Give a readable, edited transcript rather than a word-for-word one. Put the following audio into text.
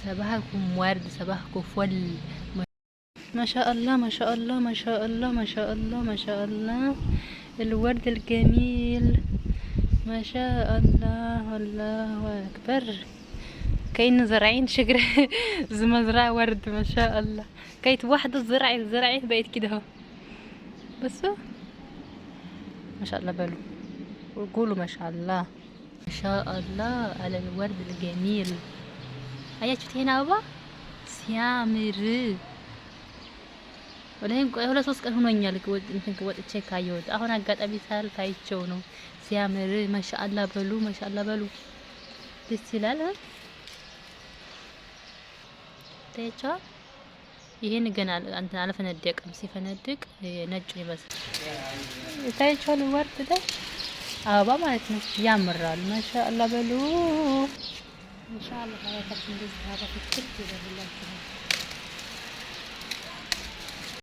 صباحكم ورد صباحكم فل. ما شاء الله ما شاء الله ما شاء الله ما شاء الله ما شاء الله. الورد الجميل ما شاء الله. الله اكبر. كاين زرعين شجرة زي مزرعة ورد ما شاء الله. كايت واحدة زرعت بقيت كده اهو. بصوا ما شاء الله بالو وقولوا ما شاء الله ما شاء الله على الورد الجميل. አያችሁት ይሄን አበባ ሲያምር ወላሂ ሁለት ሶስት ቀን ሆኖኛል እንትን ወጥቼ ካየሁት። አሁን አጋጣሚ ሳልፍ አይቼው ነው። ሲያምር ማሻአላ በሉ ማሻአላ በሉ። ደስ ይላል። ታያችኋል። ይሄን ገና እንትን አልፈነደቀም። ሲፈነድቅ ነጭ ይመስል ታያችኋል። ወርድ ላይ አበባ ማለት ነው። ያምራል። ማሻአላ በሉ ማሻአላ። ሀያታችን እንደዚህ አበባ ፍክት ይበልላችሁ።